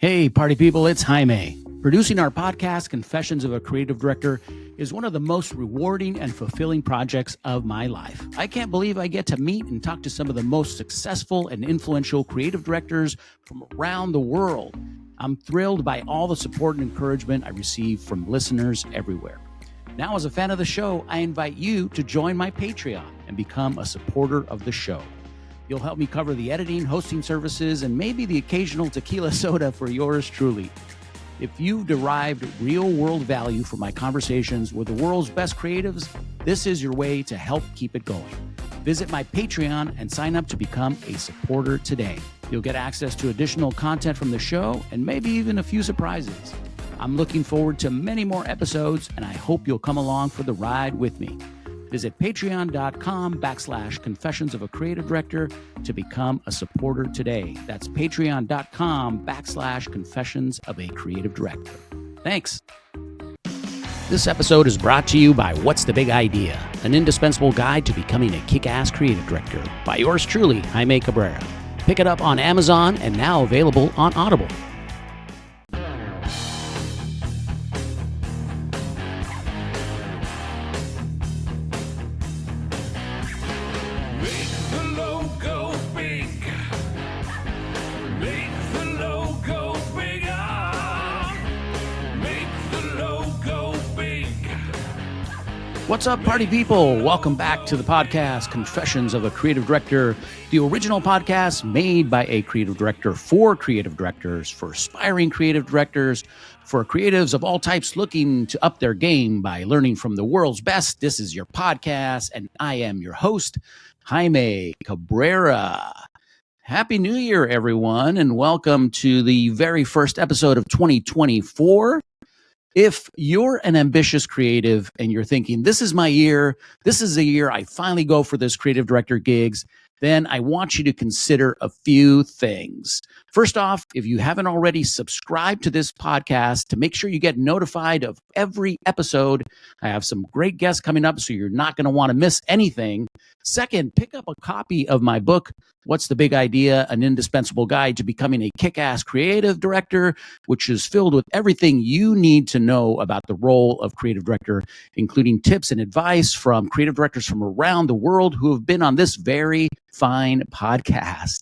Hey, party people, it's Jaime. Producing our podcast, Confessions of a Creative Director, is one of the most rewarding and fulfilling projects of my life. I can't believe I get to meet and talk to some of the most successful and influential creative directors from around the world. I'm thrilled by all the support and encouragement I receive from listeners everywhere. Now, as a fan of the show, I invite you to join my Patreon and become a supporter of the show. You'll help me cover the editing, hosting services, and maybe the occasional tequila soda for yours truly. If you've derived real-world value from my conversations with the world's best creatives, this is your way to help keep it going. Visit my Patreon and sign up to become a supporter today. You'll get access to additional content from the show and maybe even a few surprises. I'm looking forward to many more episodes, and I hope you'll come along for the ride with me. Visit patreon.com/confessions of a creative director to become a supporter today. That's patreon.com/confessions of a creative director. Thanks. This episode is brought to you by What's the Big Idea? An indispensable guide to becoming a kick-ass creative director by yours truly, Jaime Cabrera. Pick it up on Amazon and now available on Audible. What's up, party people? Welcome back to the podcast, Confessions of a Creative Director, the original podcast made by a creative director for creative directors, for aspiring creative directors, for creatives of all types looking to up their game by learning from the world's best. This is your podcast, and I am your host, Jaime Cabrera. Happy New Year, everyone, and welcome to the very first episode of 2024. If you're an ambitious creative and you're thinking, this is my year, this is the year I finally go for this creative director gigs, then I want you to consider a few things. First off, if you haven't already subscribed to this podcast, to make sure you get notified of every episode. I have some great guests coming up, so you're not going to want to miss anything. Second, pick up a copy of my book, What's the Big Idea? An Indispensable Guide to Becoming a Kick-Ass Creative Director, which is filled with everything you need to know about the role of creative director, including tips and advice from creative directors from around the world who have been on this very fine podcast.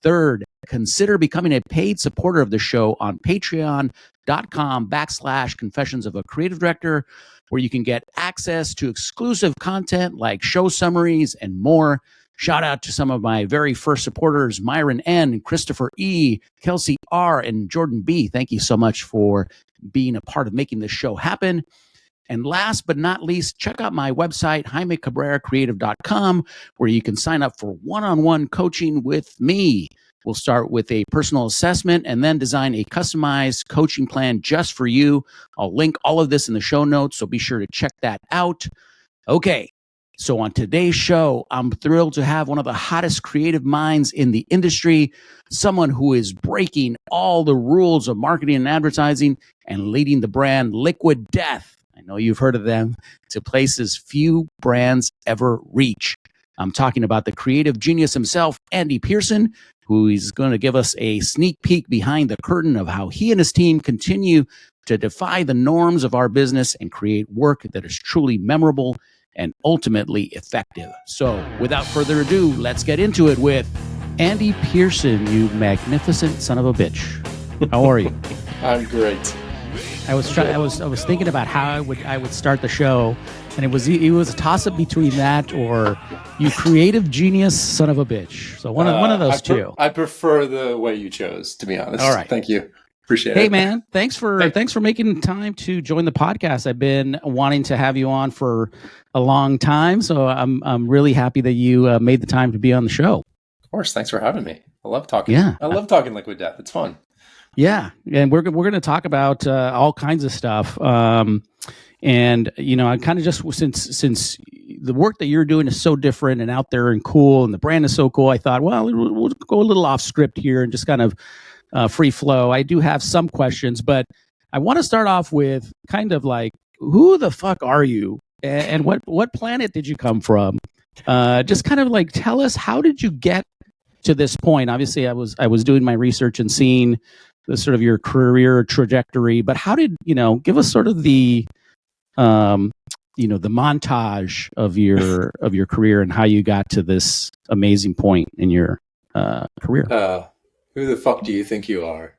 Third, consider becoming a paid supporter of the show on patreon.com/confessions of a creative director, where you can get access to exclusive content like show summaries and more. Shout out to some of my very first supporters, Myron N., Christopher E., Kelsey R., and Jordan B. Thank you so much for being a part of making this show happen. And last but not least, check out my website, JaimeCabreraCreative.com, where you can sign up for one-on-one coaching with me. We'll start with a personal assessment and then design a customized coaching plan just for you. I'll link all of this in the show notes, so be sure to check that out. Okay, so on today's show, I'm thrilled to have one of the hottest creative minds in the industry, someone who is breaking all the rules of marketing and advertising and leading the brand Liquid Death. I know you've heard of them, to places few brands ever reach. I'm talking about the creative genius himself, Andy Pearson, who is going to give us a sneak peek behind the curtain of how he and his team continue to defy the norms of our business and create work that is truly memorable and ultimately effective. So without further ado, let's get into it with Andy Pearson, you magnificent son of a bitch. How are you? I'm great. I was thinking about how I would start the show, and it was a toss up between that or you creative genius son of a bitch. So one of those two. I prefer the way you chose, to be honest. All right, thank you. Appreciate it. Hey man, thanks for making time to join the podcast. I've been wanting to have you on for a long time, so I'm really happy that you made the time to be on the show. Of course, thanks for having me. I love talking. Yeah, I love talking Liquid Death. It's fun. Yeah, and we're going to talk about all kinds of stuff. And you know, I kind of just since the work that you're doing is so different and out there and cool, and the brand is so cool, I thought, well, we'll go a little off script here and just kind of free flow. I do have some questions, but I want to start off with kind of like, who the fuck are you, and what planet did you come from? Just kind of like tell us, how did you get to this point? Obviously, I was doing my research and seeing sort of your career trajectory, but how did, give us sort of the, the montage of your career and how you got to this amazing point in your career. Who the fuck do you think you are?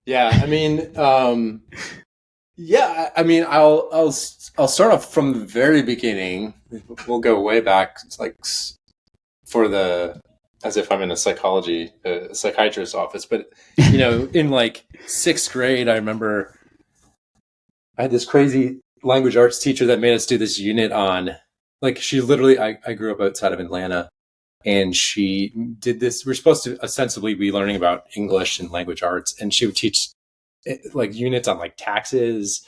Yeah, I mean, I'll start off from the very beginning. We'll go way back. It's like as if I'm in a psychiatrist's office. But in like 6th grade, I remember I had this crazy language arts teacher that made us do this unit on, like, she literally. I grew up outside of Atlanta. And she did this. We're supposed to ostensibly be learning about English and language arts, and she would teach like units on like taxes,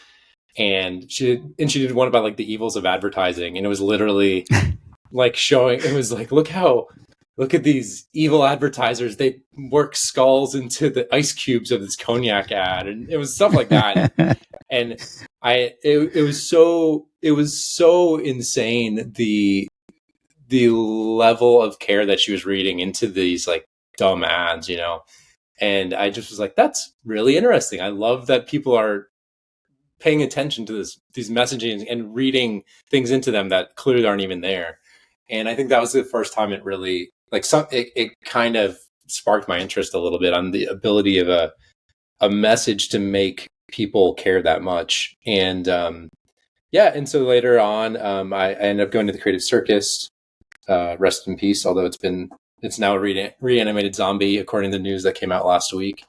and she did one about like the evils of advertising, and it was literally like showing. It was like, look at these evil advertisers. They work skulls into the ice cubes of this cognac ad, and it was stuff like that. And it was so insane, the level of care that she was reading into these like dumb ads, and I just was like, that's really interesting. I love that people are paying attention to these messaging and reading things into them that clearly aren't even there. And I think that was the first time it really it kind of sparked my interest a little bit on the ability of a message to make people care that much. And and so later on, I ended up going to the Creative Circus. Rest in peace, although it's now a reanimated zombie, according to the news that came out last week.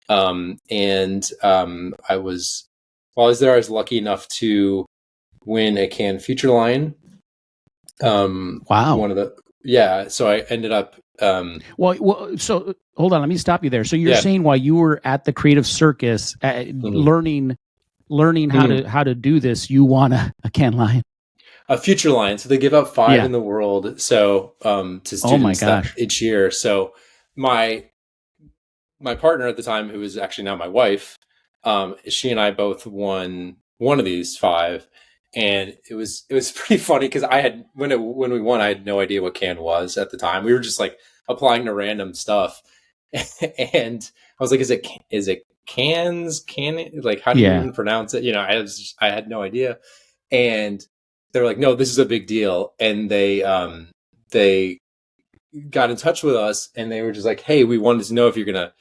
While I was there, I was lucky enough to win a Cannes Feature Line. Wow. So I ended up so hold on, let me stop you there. So you're saying while you were at the Creative Circus, learning how to do this, you won a Cannes Lion? A Future Line. So they give out 5 in the world. So to students each year. So my partner at the time, who is actually now my wife, she and I both won one of these 5, and it was pretty funny because when we won, I had no idea what Cannes was at the time. We were just like applying to random stuff, and I was like, "Is it Cannes? Like, how do you even pronounce it?" I had no idea, and they were like, "No, this is a big deal," and they got in touch with us, and they were just like, "Hey, we wanted to know if you're gonna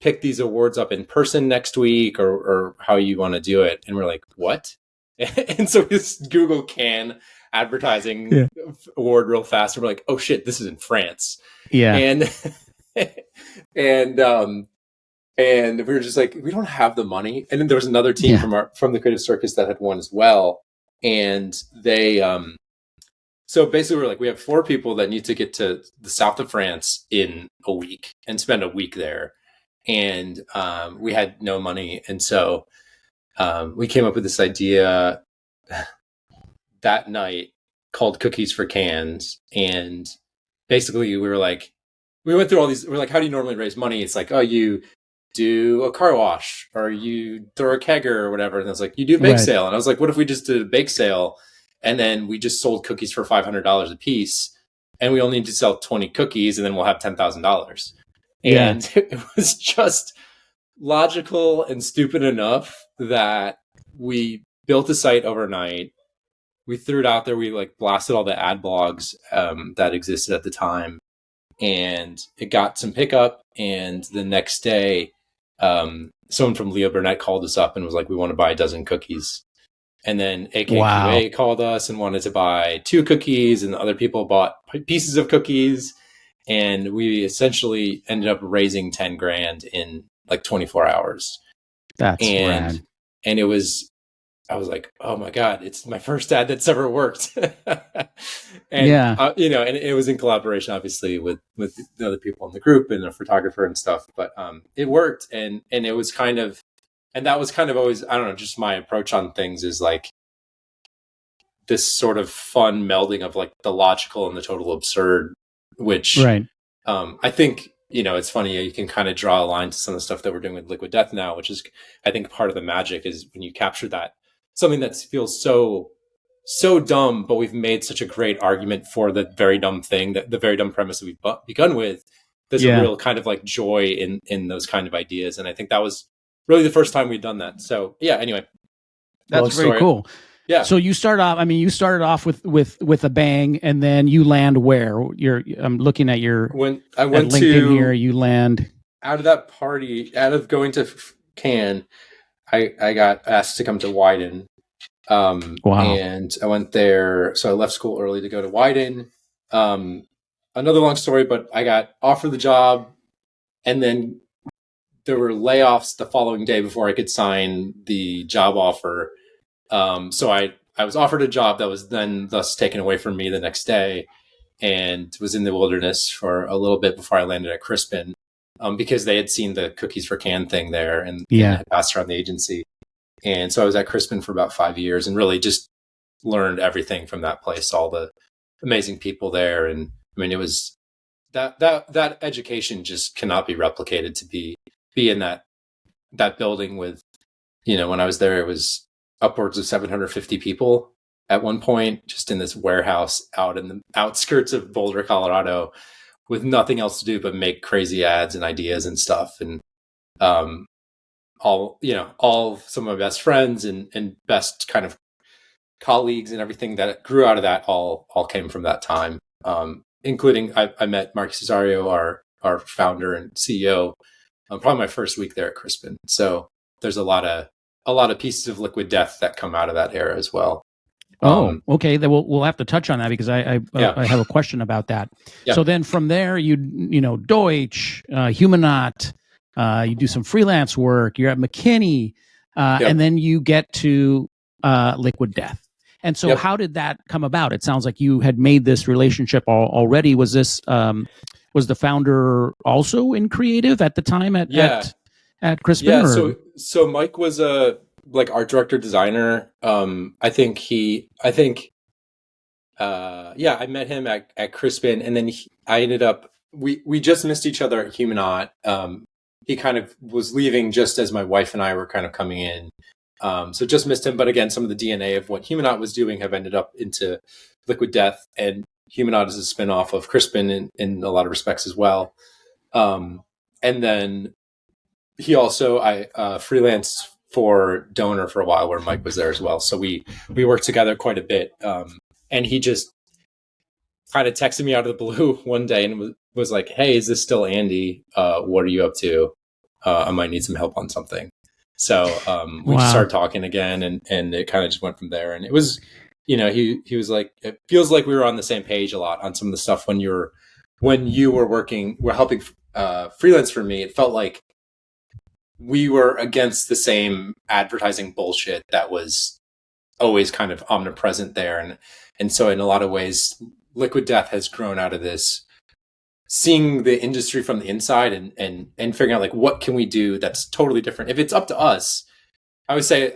pick these awards up in person next week, or how you want to do it." And we're like, "What?" And so we just Google Cannes advertising award real fast, and we're like, "Oh shit, this is in France." Yeah, and and we were just like, we don't have the money. And then there was another team from the Creative Circus that had won as well. And they, so basically we're like, we have 4 people that need to get to the south of France in a week and spend a week there. And we had no money. And so we came up with this idea that night called Cookies for Cans. And basically we were like, we went through all these, we're like, how do you normally raise money? It's like, oh, you do a car wash, or you throw a kegger or whatever. And it's like, you do a bake sale. And I was like, what if we just did a bake sale, and then we just sold cookies for $500 a piece, and we only need to sell 20 cookies, and then we'll have $10,000. And it was just logical and stupid enough that we built a site overnight. We threw it out there. We like blasted all the ad blogs that existed at the time, and it got some pickup. And the next day, someone from Leo Burnett called us up and was like, we want to buy a dozen cookies. And then AKQA called us and wanted to buy 2 cookies, and other people bought pieces of cookies. And we essentially ended up raising 10 grand in like 24 hours. That's rad. And I was like, oh my God, it's my first ad that's ever worked. And, and it was in collaboration, obviously, with the other people in the group and a photographer and stuff, but it worked. And it was kind of, and that was kind of always, I don't know, just my approach on things is like this sort of fun melding of like the logical and the total absurd, which I think, it's funny, you can kind of draw a line to some of the stuff that we're doing with Liquid Death now, which is, I think part of the magic is when you capture that, something that feels so dumb, but we've made such a great argument for the very dumb thing, that the very dumb premise that we've begun with, there's a real kind of like joy in those kind of ideas. And I think that was really the first time we'd done that. So yeah, anyway. That's very cool. Yeah. So you started off with a bang, and then you land where? I'm looking at your when I went LinkedIn to here. You land out of that party, out of going to Cannes. I got asked to come to Wyden. Wow. And I went there. So I left school early to go to Wyden. Another long story, but I got offered the job, and then there were layoffs the following day before I could sign the job offer. So I was offered a job that was then thus taken away from me the next day, and was in the wilderness for a little bit before I landed at Crispin, because they had seen the Cookies for Cannes thing there and had passed around the agency. And so I was at Crispin for about 5 years and really just learned everything from that place, all the amazing people there. And I mean, it was that education just cannot be replicated to be in that building with, when I was there, it was upwards of 750 people at one point, just in this warehouse out in the outskirts of Boulder, Colorado, with nothing else to do but make crazy ads and ideas and stuff. And, all some of my best friends and best kind of colleagues and everything that grew out of that all came from that time. Including I met Mark Cesario, our founder and CEO, probably my first week there at Crispin. So there's a lot of pieces of Liquid Death that come out of that era as well. Okay. Then we'll have to touch on that because I have a question about that. Yeah. So then from there, Deutsch, Humanot, you do some freelance work. You're at McKinney, and then you get to Liquid Death. And so, how did that come about? It sounds like you had made this relationship already. Was this was the founder also in creative at the time at Crispin? Yeah. So Mike was a art director designer. I met him at Crispin, and then I ended up we just missed each other at Humanot. He kind of was leaving just as my wife and I were kind of coming in. So just missed him. But again, some of the DNA of what Humanot was doing have ended up into Liquid Death, and Humanot is a spinoff of Crispin in a lot of respects as well. And then he also, I freelanced for Donor for a while where Mike was there as well. So we worked together quite a bit. And he just kind of texted me out of the blue one day and was like, "Hey, is this still Andy? What are you up to? I might need some help on something." So we just started talking again, and it kind of just went from there. And it was, he was like, it feels like we were on the same page a lot on some of the stuff when you were helping freelance for me. It felt like we were against the same advertising bullshit that was always kind of omnipresent there. And so in a lot of ways, Liquid Death has grown out of this, seeing the industry from the inside and figuring out what can we do that's totally different. If it's up to us, I would say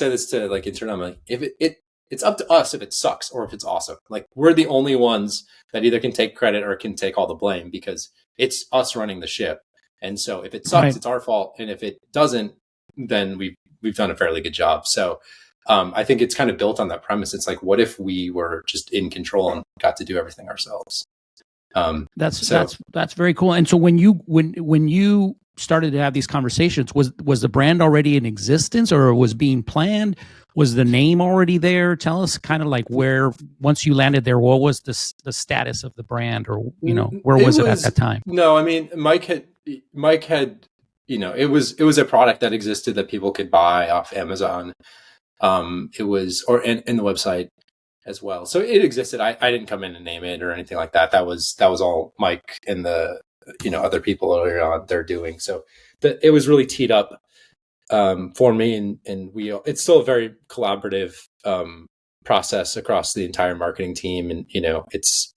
this to internally, if it's up to us if it sucks or if it's awesome. We're the only ones that either can take credit or can take all the blame because it's us running the ship. And so if it sucks, it's our fault. And if it doesn't, then we've done a fairly good job. So I think it's kind of built on that premise. It's what if we were just in control and got to do everything ourselves? That's very cool. And so when you started to have these conversations, was the brand already in existence or was being planned? Was the name already there? Tell us kind of where, once you landed there, what was the status of the brand, or where was it at that time? No, I mean, Mike had it was a product that existed that people could buy off Amazon. It was in the website as well. So it existed. I didn't come in and name it or anything like that. That was all Mike and the other people earlier on they're doing. So it was really teed up for me, and it's still a very collaborative process across the entire marketing team. And it's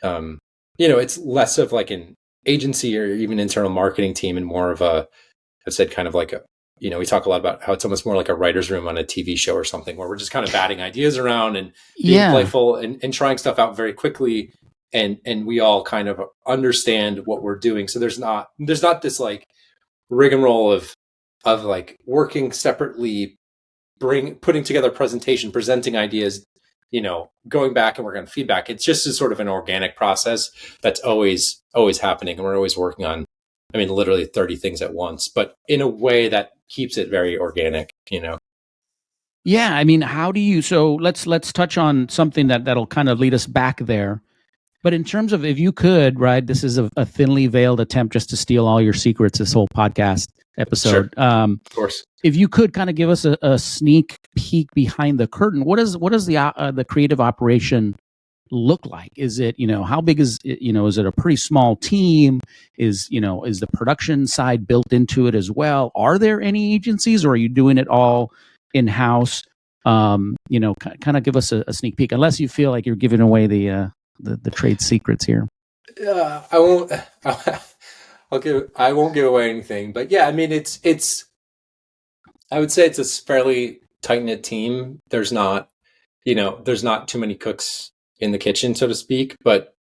it's less of an agency or even internal marketing team and more of I've said kind of we talk a lot about how it's almost more like a writer's room on a TV show or something where we're just kind of batting ideas around and being playful and trying stuff out very quickly. And we all kind of understand what we're doing. So there's not this rigmarole of working separately, putting together a presentation, presenting ideas, going back and working on feedback. It's just a sort of an organic process that's always happening. And we're always working on, literally 30 things at once, but in a way that keeps it very organic, Yeah. How do you, so let's touch on something that'll kind of lead us back there. But in terms of, if you could, right, this is a thinly veiled attempt just to steal all your secrets, this whole podcast episode. Sure. Of course. If you could kind of give us a sneak peek behind the curtain, what does the creative operation look like? Is it, how big is it, is it a pretty small team? Is the production side built into it as well? Are there any agencies, or are you doing it all in-house? Kind of give us a sneak peek, unless you feel like you're giving away the trade secrets here. I won't. I won't give away anything, but yeah, it's. I would say it's a fairly tight knit team. There's not too many cooks in the kitchen, so to speak. But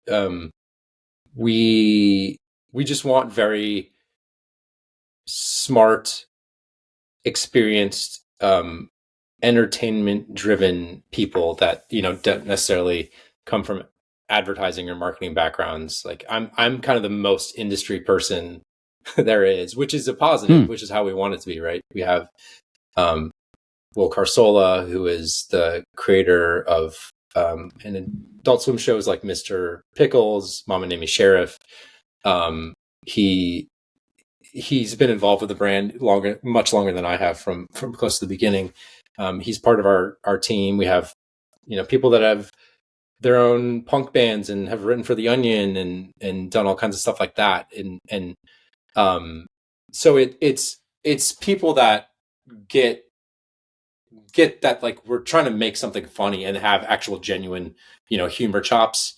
we just want very smart, experienced, entertainment driven people that don't necessarily come from advertising or marketing backgrounds. Like I'm kind of the most industry person there is, which is a positive, which is how we want it to be, right? We have Will Carsola, who is the creator of an Adult Swim shows like Mr. Pickles, Mama Named Me Sheriff. He's been involved with the brand much longer than I have from close to the beginning. He's part of our team. We have people that have their own punk bands and have written for The Onion and done all kinds of stuff like that. And so it's people that get that, like, we're trying to make something funny and have actual genuine, humor chops.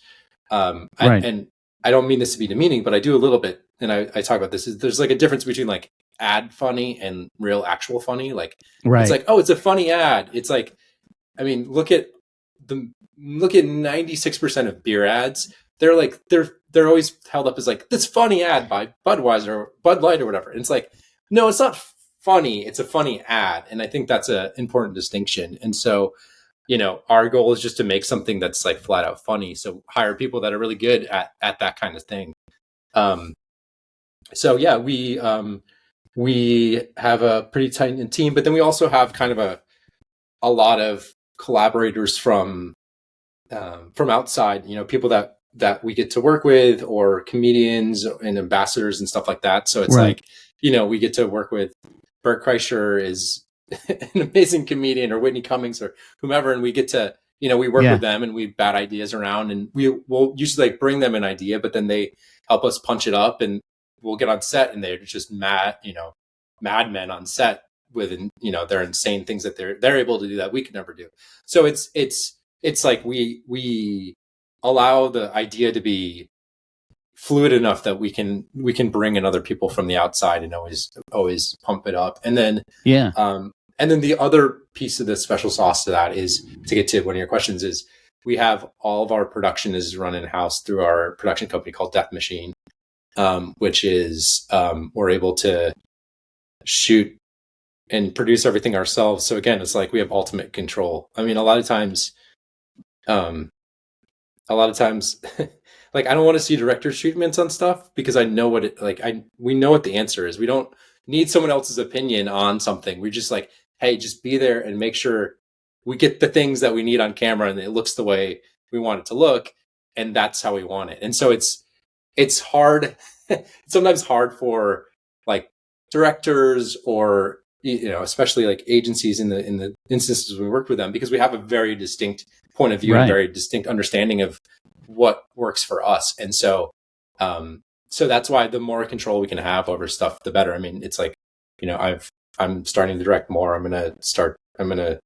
Right. And I don't mean this to be demeaning, but I do a little bit. And I talk about this. There's like a difference between like ad funny and real actual funny. Like, It's like, oh, it's a funny ad. It's like, look at 96% of beer ads. They're always held up as like this funny ad by Budweiser or Bud Light or whatever. And it's like, no, it's not funny. It's a funny ad. And I think that's an important distinction. And so, our goal is just to make something that's like flat out funny. So hire people that are really good at that kind of thing. So yeah, we have a pretty tight knit team, but then we also have kind of a lot of collaborators from outside, people that we get to work with, or comedians and ambassadors and stuff like that. So it's like, we get to work with Bert Kreischer is an amazing comedian, or Whitney Cummings or whomever. And we get to, we work with them and we bat ideas around, and we'll usually like bring them an idea, but then they help us punch it up, and we'll get on set and they're just madmen on set with, their insane things that they're able to do that we could never do. So it's like we allow the idea to be fluid enough that we can bring in other people from the outside and always pump it up. And then and then the other piece of the special sauce to that is, to get to one of your questions, is we have all of our production is run in-house through our production company called Death Machine, which is we're able to shoot and produce everything ourselves. So again, it's like we have ultimate control. A lot of times like, I don't want to see director's treatments on stuff, because I know what we know what the answer is. We don't need someone else's opinion on something. We're just like, hey, just be there and make sure we get the things that we need on camera and it looks the way we want it to look. And that's how we want it. And so it's hard. It's sometimes hard for like directors or, especially like agencies in the instances we worked with them, because we have a very distinct point of view, and very distinct understanding of what works for us. And so, so that's why the more control we can have over stuff, the better. It's like, I'm starting to direct more. I'm going to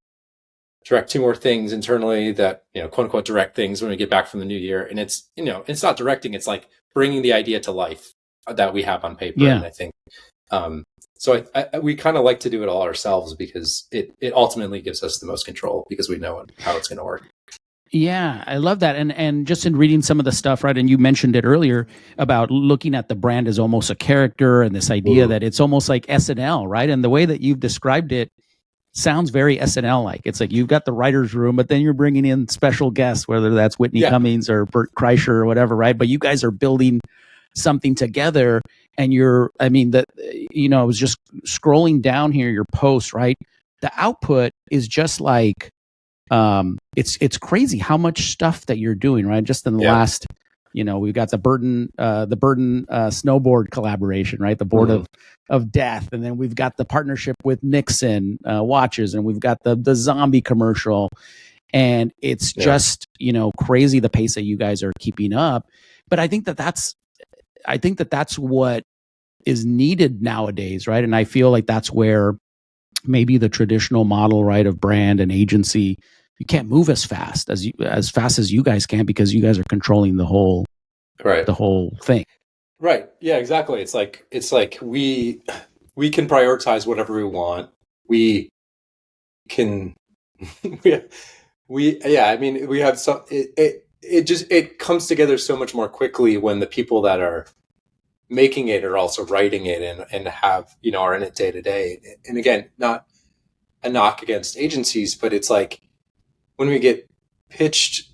direct 2 more things internally that, quote unquote, direct things when we get back from the new year. And it's, it's not directing, it's like bringing the idea to life that we have on paper. And I think, so we kind of like to do it all ourselves, because it ultimately gives us the most control, because we know how it's going to work. Yeah, I love that. And just in reading some of the stuff, right, and you mentioned it earlier about looking at the brand as almost a character, and this idea that it's almost like SNL, right? And the way that you've described it sounds very SNL like. It's like you've got the writer's room, but then you're bringing in special guests, whether that's Whitney Cummings or Bert Kreischer or whatever, right? But you guys are building something together, and I was just scrolling down here, your post, right? The output is just like, it's crazy how much stuff that you're doing, right? Just in the last, we've got the Burton snowboard collaboration, right? The board of death. And then we've got the partnership with Nixon watches, and we've got the zombie commercial. And it's just, crazy the pace that you guys are keeping up. But I think that's what is needed nowadays, right? And I feel like that's where maybe the traditional model, right, of brand and agency, you can't move as fast as you guys can, because you guys are controlling the whole thing. Right. Yeah, exactly. It's like we can prioritize whatever we want. We can we have some it comes together so much more quickly when the people that are making it are also writing it and have, are in it day to day. And again, not a knock against agencies, but it's like when we get pitched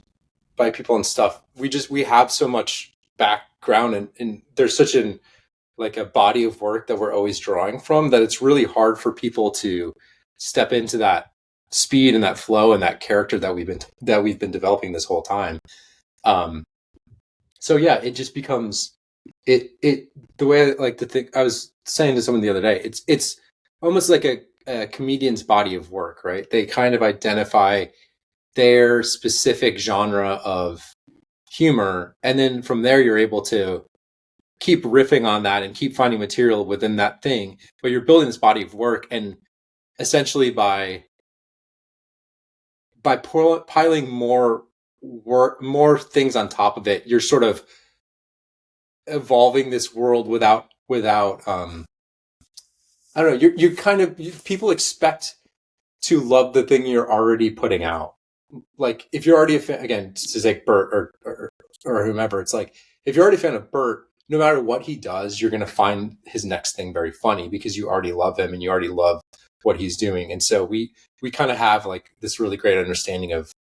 by people and stuff, we have so much background and there's such a body of work that we're always drawing from, that it's really hard for people to step into that speed and that flow and that character that we've been developing this whole time. So yeah, it just becomes the way I like to think. I was saying to someone the other day, it's almost like a comedian's body of work, right? They kind of identify their specific genre of humor, and then from there you're able to keep riffing on that and keep finding material within that thing. But you're building this body of work, and essentially by piling more things on top of it, you're sort of evolving this world without I don't know, you kind of people expect to love the thing you're already putting out. Like if you're already a fan, again, to take Bert or whomever, it's like if you're already a fan of Bert, no matter what he does, you're going to find his next thing very funny because you already love him and you already love what he's doing. And so we kind of have like this really great understanding of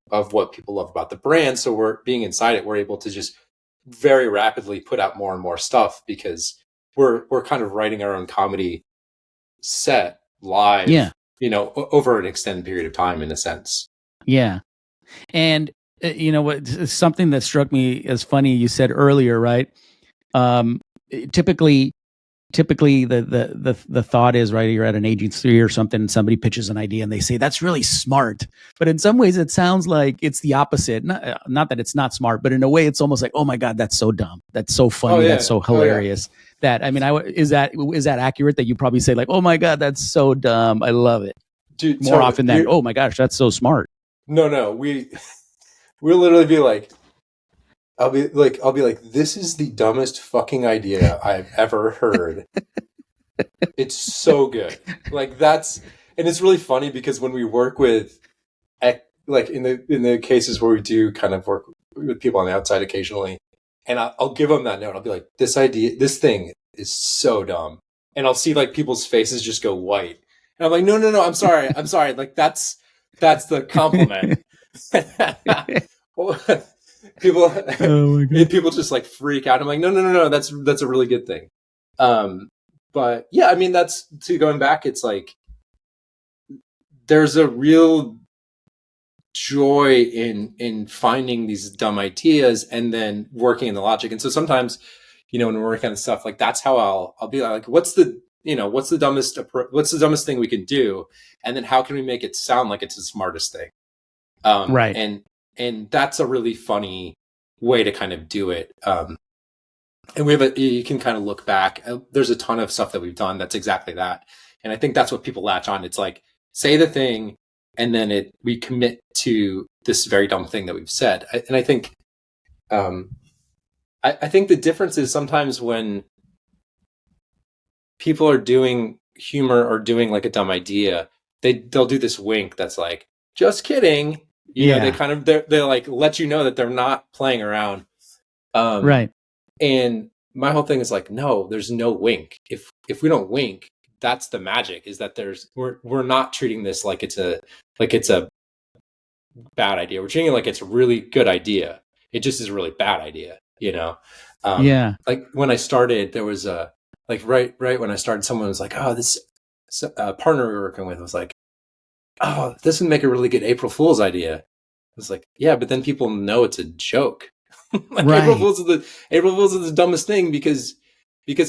what people love about the brand. So we're being inside it, we're able to just very rapidly put out more and more stuff because we're kind of writing our own comedy set live, over an extended period of time, in a sense. Yeah. And what, something that struck me as funny, you said earlier, right? Typically the thought is, right, you're at an agency or something and somebody pitches an idea and they say that's really smart, but in some ways it sounds like it's the opposite. Not that it's not smart, but in a way it's almost like, oh my God, that's so dumb, that's so funny, that's so hilarious. That, I mean, is that accurate, that you probably say like, oh my God, that's so dumb, I love it, dude, more often than, oh my gosh, that's so smart? No, we'll literally be like, I'll be like, this is the dumbest fucking idea I've ever heard. It's so good. Like that's, and it's really funny because when we work with, like in the cases where we do kind of work with people on the outside occasionally, and I'll give them that note. I'll be like, this thing is so dumb. And I'll see like people's faces just go white. And I'm like, no, I'm sorry. Like that's the compliment. People just like freak out. I'm like, no, that's a really good thing. But yeah, I mean, that's to going back. It's like there's a real joy in finding these dumb ideas and then working in the logic. And so sometimes, when we're working on stuff, like that's how I'll be like, what's the dumbest thing we can do, and then how can we make it sound like it's the smartest thing? Right. And that's a really funny way to kind of do it. And you can kind of look back. There's a ton of stuff that we've done that's exactly that. And I think that's what people latch on. It's like, say the thing, and then we commit to this very dumb thing that we've said. And I think, I think the difference is sometimes when people are doing humor or doing like a dumb idea, they'll do this wink that's like, just kidding. You know, they kind of, they like let you know that they're not playing around. Right. And my whole thing is like, no, there's no wink. If we don't wink, that's the magic, is that we're not treating this like it's a bad idea. We're treating it like it's a really good idea. It just is a really bad idea, Yeah. Like when I started, there was right when I started, someone was like, oh, this partner we were working with was like, oh, this would make a really good April Fool's idea. I was like, yeah, but then people know it's a joke. Like Right. April Fool's is the dumbest thing because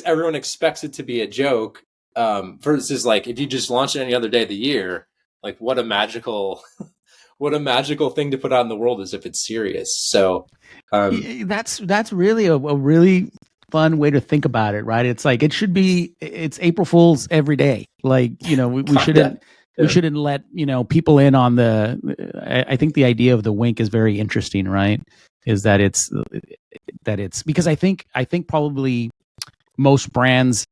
everyone expects it to be a joke. Versus like if you just launch it any other day of the year, like what a magical thing to put out in the world as if it's serious. So that's really a really fun way to think about it, right? It's like it's April Fool's every day. Like, we shouldn't we shouldn't let, people in on I think the idea of the wink is very interesting, right? Is that it's because I think probably most brands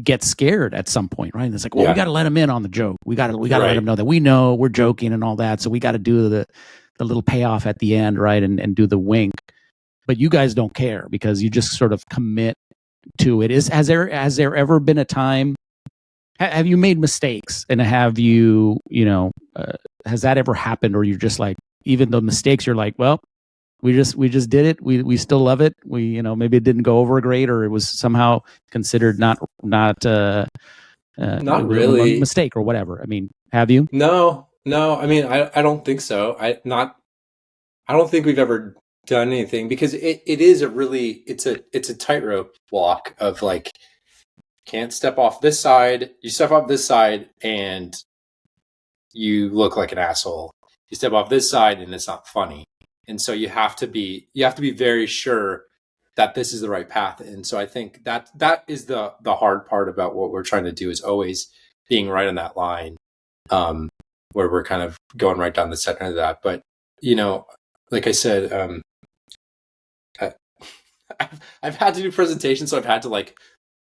get scared at some point, right? And it's like, well, we got to let them in on the joke. We got to let them know that we know we're joking and all that. So we got to do the little payoff at the end, right? And do the wink. But you guys don't care because you just sort of commit to it. Has there ever been a time? Have you made mistakes, and have you has that ever happened, or you're just like, even the mistakes, you're like, well, we just did it. We still love it. Maybe it didn't go over great, or it was somehow considered not really a mistake or whatever. I mean, have you? No. I mean, I don't think so. I don't think we've ever done anything, because it is it's a tightrope walk of like, can't step off this side. You step off this side and you look like an asshole. You step off this side and it's not funny. And so you have to be very sure that this is the right path. And so I think that is the hard part about what we're trying to do, is always being right on that line, where we're kind of going right down the center of that. But, like I said, I've had to do presentations, so I've had to like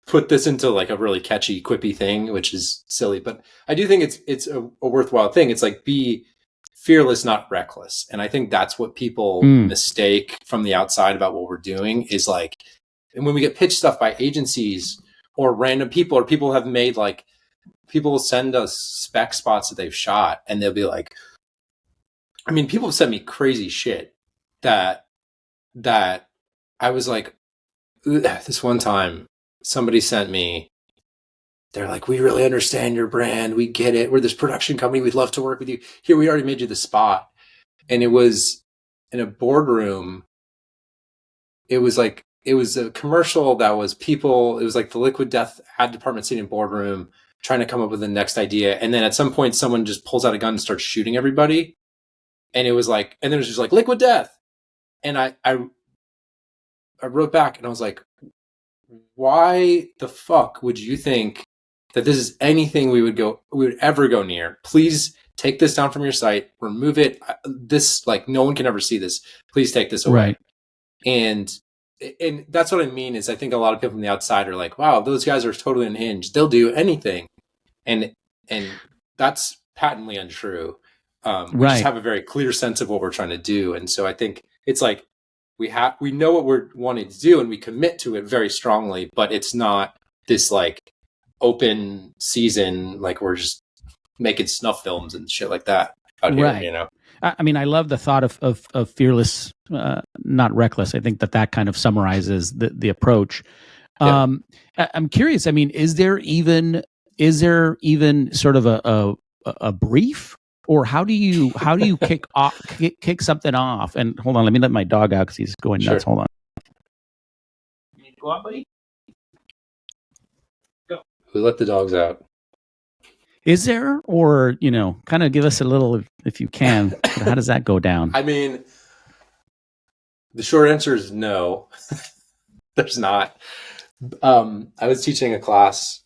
put this into like a really catchy, quippy thing, which is silly. But I do think it's a worthwhile thing. It's like, be fearless, not reckless. And I think that's what people mistake from the outside about what we're doing, is like, and when we get pitched stuff by agencies or random people, or people have made like, people will send us spec spots that they've shot, and they'll be like, I mean, people have sent me crazy shit that I was like, this one time somebody sent me, they're like, we really understand your brand. We get it. We're this production company. We'd love to work with you. Here, we already made you the spot. And it was in a boardroom. It was a commercial that was people. It was like the Liquid Death ad department sitting in boardroom trying to come up with the next idea. And then at some point, someone just pulls out a gun and starts shooting everybody. And it was like, and then it was just like, Liquid Death. And I wrote back and I was like, why the fuck would you think that this is anything we would ever go near? Please take this down from your site, remove it. This, like, no one can ever see this. Please take this away. Right. And that's what I mean, is I think a lot of people from the outside are like, wow, those guys are totally unhinged. They'll do anything. And that's patently untrue. We just have a very clear sense of what we're trying to do. And so I think it's like, we know what we're wanting to do and we commit to it very strongly, but it's not this like open season, like we're just making snuff films and shit like that out here, I mean, I love the thought of fearless, not reckless. I think that kind of summarizes the approach. Yeah. I'm curious. I mean, is there even sort of a brief, or how do you kick something off? And hold on, let me let my dog out because he's going nuts. Hold on. You need to go out, buddy? Go. We let the dogs out. Is there, or kind of give us a little, if you can. How does that go down? I mean, the short answer is no. There's not. I was teaching a class.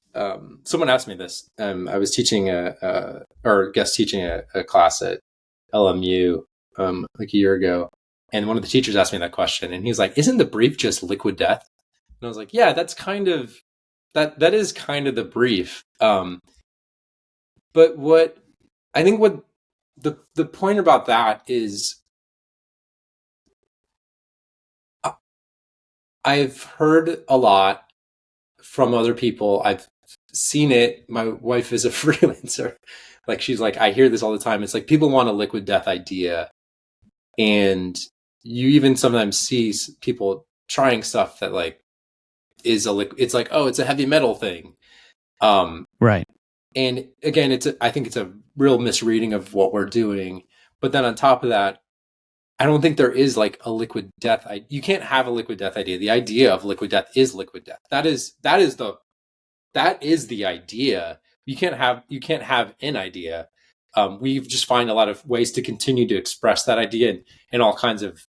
Someone asked me this. I was teaching guest teaching a class at LMU like a year ago, and one of the teachers asked me that question, and he was like, "Isn't the brief just Liquid Death?" And I was like, "Yeah, that's kind of that is kind of the brief." But what the point about that is, I've heard a lot from other people. seen it. My wife is a freelancer. Like, she's like, I hear this all the time. It's like people want a liquid death idea. And you even sometimes see people trying stuff that like is it's like, oh, it's a heavy metal thing. Right. And again, I think it's a real misreading of what we're doing. But then on top of that, I don't think there is like a liquid death. You can't have a liquid death idea. The idea of liquid death is liquid death. That is the idea. You can't have an idea. We just find a lot of ways to continue to express that idea in all kinds of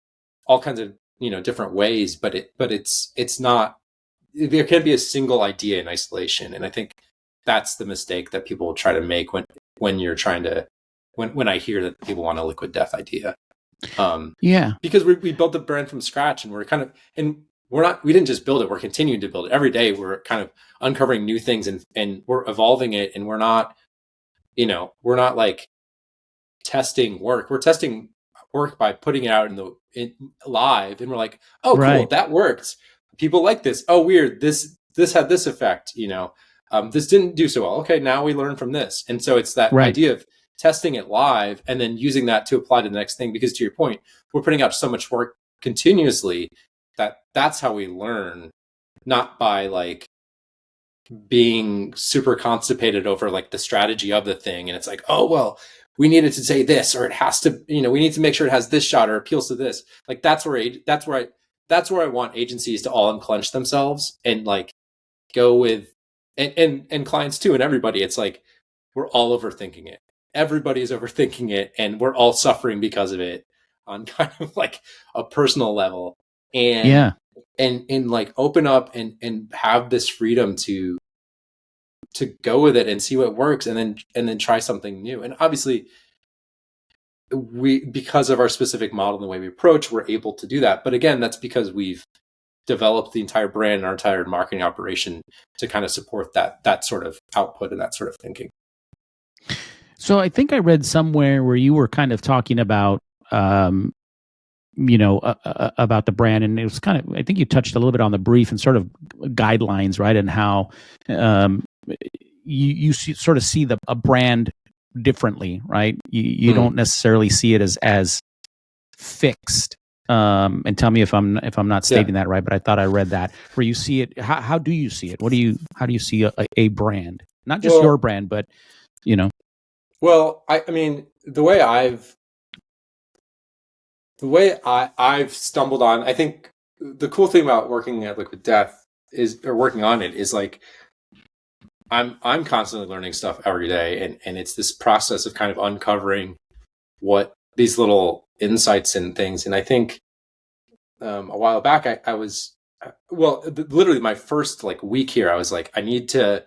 different ways. But it's not. There can't be a single idea in isolation, and I think that's the mistake that people try to make when you're trying to when I hear that people want a liquid death idea. Because we built the brand from scratch, and we didn't just build it, we're continuing to build it every day. We're kind of uncovering new things and we're evolving it, and we're not like testing work. We're testing work by putting it out in live, and we're like, oh, cool, that worked. People like this. Oh, weird. This had this effect, this didn't do so well. Okay, now we learn from this. And so it's that idea of testing it live and then using that to apply to the next thing. Because to your point, we're putting out so much work continuously that's how we learn, not by like being super constipated over like the strategy of the thing. And it's like, oh, well, we needed to say this, or it has to, we need to make sure it has this shot or appeals to this. Like that's where I want agencies to all unclench themselves and like go with, and clients too, and everybody. It's like, we're all overthinking it. Everybody's overthinking it, and we're all suffering because of it on kind of like a personal level. And and like open up and have this freedom to go with it and see what works, and then try something new. And obviously because of our specific model and the way we approach, we're able to do that. But again, that's because we've developed the entire brand and our entire marketing operation to kind of support that sort of output and that sort of thinking. So I think I read somewhere where you were kind of talking about about the brand, and it was kind of, I think you touched a little bit on the brief and sort of guidelines, right? And how you sort of see a brand differently, right? You don't necessarily see it as fixed. And tell me if I'm not stating that right, but I thought I read that where you see it. How do you see it? How do you see a brand? Not just your brand, but Well, I mean, the way I've stumbled on, I think the cool thing about working at Liquid Death working on it is like, I'm constantly learning stuff every day. And it's this process of kind of uncovering what these little insights and things. And I think a while back, I was, literally my first like week here, I was like, I need to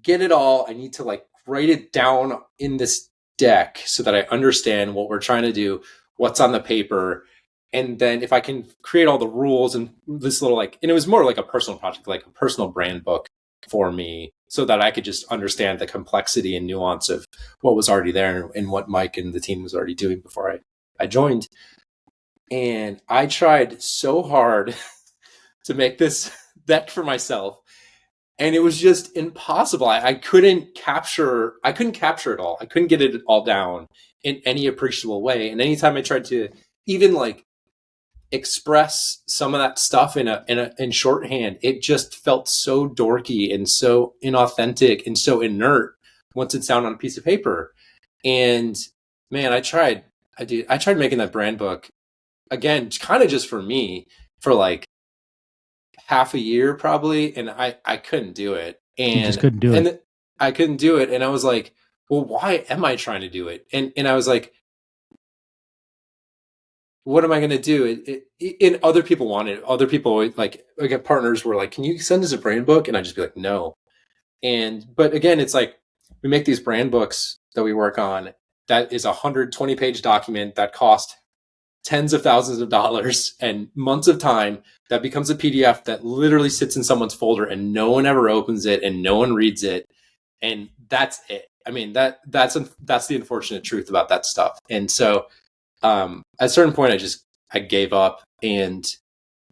get it all. I need to like write it down in this deck so that I understand what we're trying to do, what's on the paper. And then if I can create all the rules and this little and it was more like a personal project, like a personal brand book for me, so that I could just understand the complexity and nuance of what was already there and what Mike and the team was already doing before I joined. And I tried so hard to make this deck for myself, and it was just impossible. I couldn't capture it all. I couldn't get it all down in any appreciable way. And anytime I tried to even like express some of that stuff in shorthand, it just felt so dorky and so inauthentic and so inert once it's down on a piece of paper. And man, I tried making that brand book again, kind of just for me, for like half a year probably, and I couldn't do it. And you just couldn't do it. I couldn't do it, and I was like, well, why am I trying to do it? And I was like, what am I going to do? And other people wanted it. Other people like partners were like, can you send us a brand book? And I'd just be like, no. But again, it's like, we make these brand books that we work on. That is a 120-page document that cost tens of thousands of dollars and months of time, that becomes a PDF that literally sits in someone's folder and no one ever opens it and no one reads it. And that's it. I mean, that's the unfortunate truth about that stuff. And so at a certain point, I gave up, and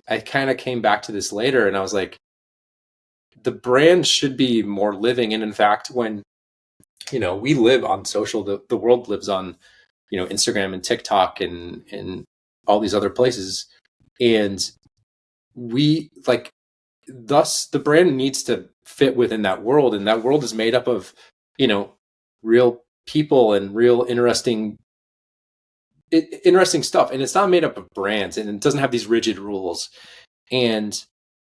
I kind of came back to this later, and I was like, the brand should be more living. And in fact, when, we live on social, the world lives on, Instagram and TikTok and all these other places. And we thus the brand needs to fit within that world. And that world is made up of, real people and real interesting stuff. And it's not made up of brands, and it doesn't have these rigid rules. And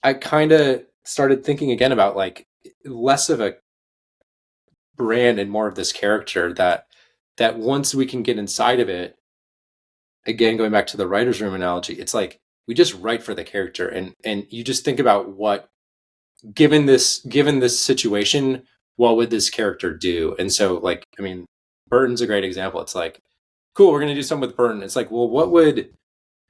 I kind of started thinking again about less of a brand and more of this character that once we can get inside of it, again, going back to the writer's room analogy, it's like we just write for the character, and you just think about what, given this situation, what would this character do? And so Burton's a great example. It's like, cool, we're going to do something with Burton. It's like, well, what would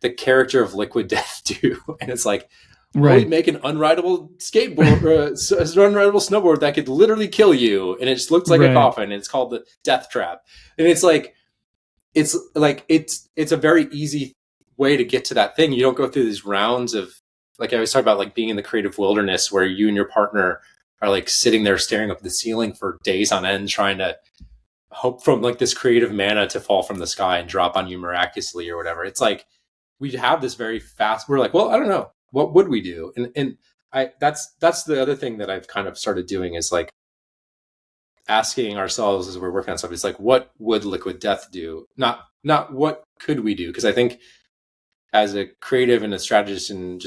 the character of Liquid Death do? And it's like, well, we'd make an unrideable skateboard, an unrideable snowboard that could literally kill you. And it just looks like a coffin. And it's called the Death Trap. And it's a very easy way to get to that thing. You don't go through these rounds of, I always talk about being in the creative wilderness where you and your partner are sitting there staring up at the ceiling for days on end, trying to hope from this creative manna to fall from the sky and drop on you miraculously or whatever. It's like, we have this very fast, we're like, well, I don't know, what would we do? And that's the other thing that I've kind of started doing is asking ourselves as we're working on stuff. It's like, what would Liquid Death do? Not what could we do? Because I think as a creative and a strategist and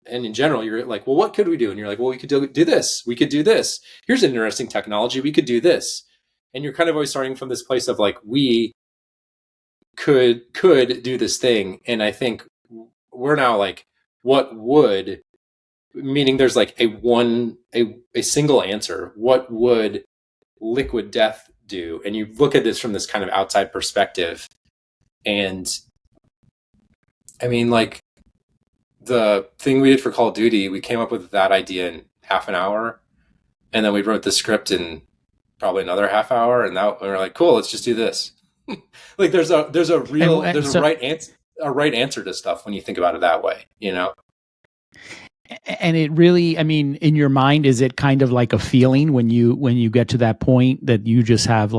in general, you're like, well, what could we do? And you're like, well, we could do this. We could do this. Here's an interesting technology. We could do this. And you're kind of always starting from this place of we could do this thing. And I think we're now what would, meaning there's a single answer. What would Liquid Death do? And you look at this from this kind of outside perspective. And I mean, the thing we did for Call of Duty, we came up with that idea in half an hour. And then we wrote the script in probably another half hour. And now we're like, cool, let's just do this. There's a right answer to stuff when you think about it that way, And it really, I mean, in your mind, is it kind of like a feeling when you get to that point that you just have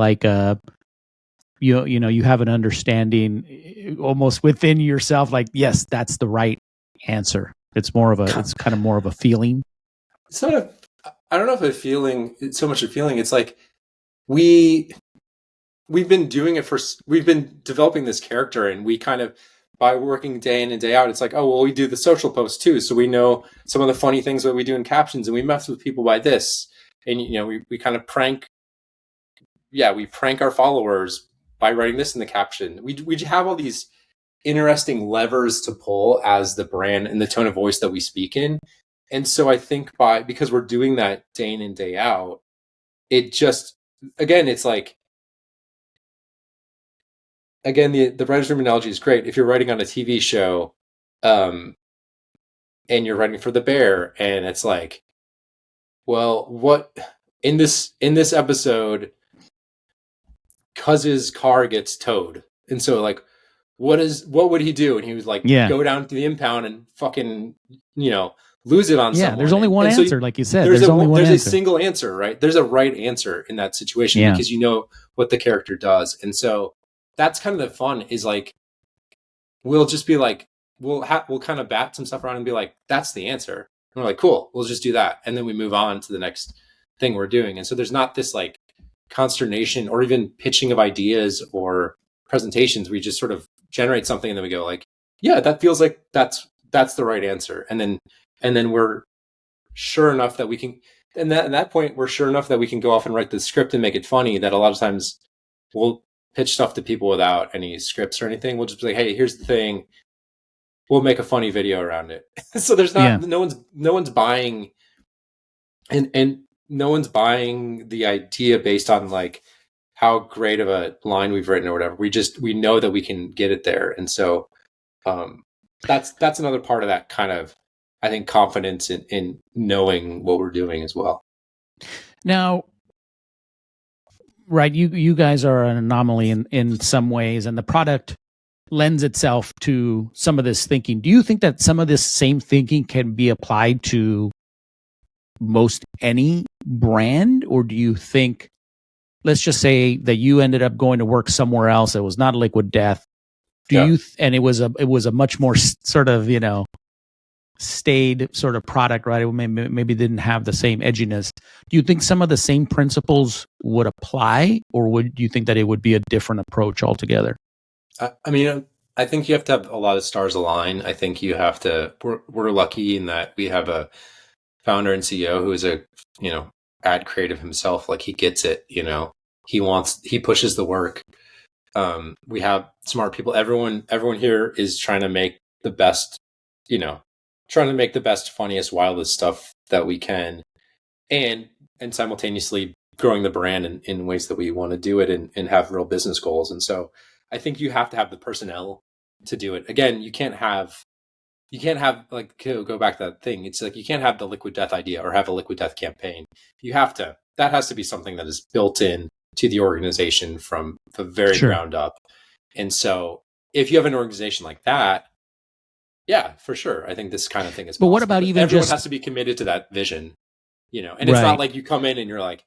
you have an understanding almost within yourself, yes, that's the right answer. It's kind of more of a feeling. It's not I don't know if it's so much a feeling. It's we've been doing it we've been developing this character, and we kind of, by working day in and day out, it's like, oh, well, we do the social posts too. So we know some of the funny things that we do in captions, and we mess with people by this. And, we kind of prank our followers by writing this in the caption. We have all these interesting levers to pull as the brand and the tone of voice that we speak in. And so I think because we're doing that day in and day out, it just, again, it's the writer's room analogy is great. If you're writing on a TV show, and you're writing for The Bear, and it's well, what in this episode, Cuz's car gets towed, and so what would he do? And he would go down to the impound and fucking lose it on someone. There's only one answer, so like you said. There's a single answer, right? There's a right answer in that situation because you know what the character does, and so that's kind of the fun. Is we'll just be we'll kind of bat some stuff around and be like, that's the answer. And we're like, cool, we'll just do that, and then we move on to the next thing we're doing. And so there's not this consternation or even pitching of ideas or presentations. We just sort of generate something, and then we go yeah, that feels like that's the right answer. And then we're sure enough that we can, and at that point, we're sure enough that we can go off and write the script and make it funny, that a lot of times we'll pitch stuff to people without any scripts or anything. We'll just be like, hey, here's the thing. We'll make a funny video around it. So there's no one's buying and no one's buying the idea based on how great of a line we've written or whatever. We know that we can get it there. And so that's another part of that kind of, I think, confidence in knowing what we're doing as well. Now, right, you guys are an anomaly in some ways, and the product lends itself to some of this thinking. Do you think that some of this same thinking can be applied to most any brand, or do you think, let's just say that you ended up going to work somewhere else that was not Liquid Death, and it was a much more sort of, staid sort of product, right? It maybe didn't have the same edginess. Do you think some of the same principles would apply, or do you think that it would be a different approach altogether? I mean, I think you have to have a lot of stars align. I think you have to. We're lucky in that we have a founder and CEO who is a ad creative himself. Like, he gets it. He pushes the work. We have smart people. Everyone here is trying to make the best. Funniest, wildest stuff that we can, and simultaneously growing the brand in ways that we want to do it and have real business goals. And so I think you have to have the personnel to do it. Again, you can't have like, go back to that thing. It's like, you can't have the Liquid Death idea or have a Liquid Death campaign. That has to be something that is built in to the organization from the very ground up. And so if you have an organization like that, yeah, for sure, I think this kind of thing is possible. But what about everyone has to be committed to that vision, and it's not like you come in and you're like,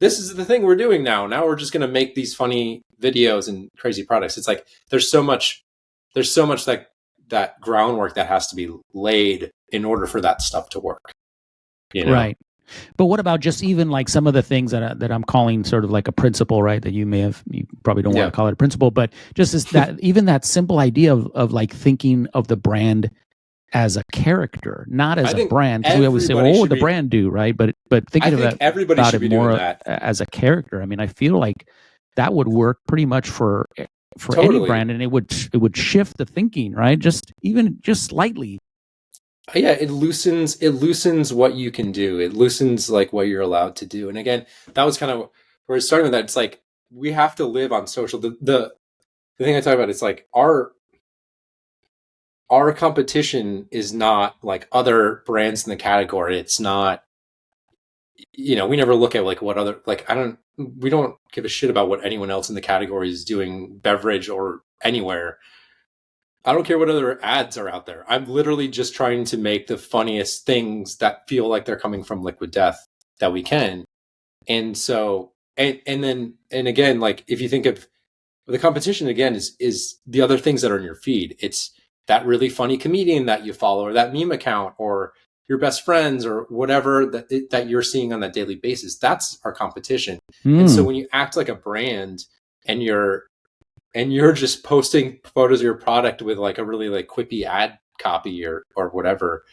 this is the thing we're doing now. Now we're just going to make these funny videos and crazy products. It's like, there's so much like that groundwork that has to be laid in order for that stuff to work. Right. But what about just even like some of the things that I'm calling sort of like a principle, right? That you probably don't want to call it a principle, but just as that, even that simple idea of like thinking of the brand as a character, not as a brand. Because we always say, well, what would the brand do, right? But thinking about it more as a character. I mean, I feel like that would work pretty much for any brand, and it would shift the thinking, right? Just slightly. Yeah, it loosens what you can do. It loosens like what you're allowed to do. And again, that was kind of where it's starting with that. It's like, we have to live on social. The thing I talk about, it's like our competition is not like other brands in the category. It's not, we never look at like what other, like, we don't give a shit about what anyone else in the category is doing, beverage or anywhere. I don't care what other ads are out there. I'm literally just trying to make the funniest things that feel like they're coming from Liquid Death that we can. And so, and again, like, if you think of the competition, again, is the other things that are in your feed. It's that really funny comedian that you follow, or that meme account, or your best friends, or whatever that you're seeing on that daily basis. That's our competition. And so when you act like a brand and you're just posting photos of your product with like a really like quippy ad copy or whatever,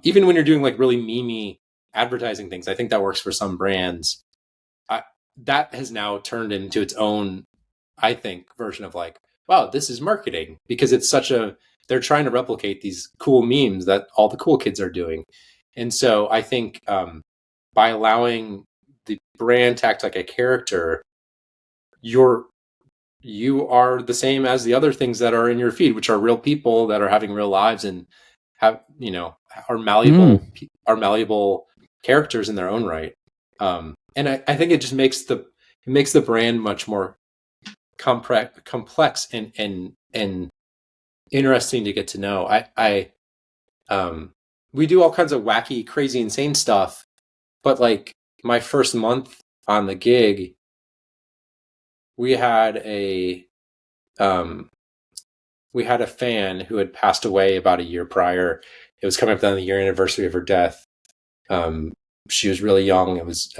even when you're doing like really memey advertising things, I think that works for some brands. That has now turned into its own, I think, version of like, wow, this is marketing, because it's they're trying to replicate these cool memes that all the cool kids are doing. And so I think by allowing the brand to act like a character, you are the same as the other things that are in your feed, which are real people that are having real lives and have, are malleable characters in their own right. And I think it just makes the brand much more complex and interesting to get to know. We do all kinds of wacky, crazy, insane stuff, but like my first month on the gig, we had a fan who had passed away about a year prior. It was coming up on the year anniversary of her death. She was really young. It was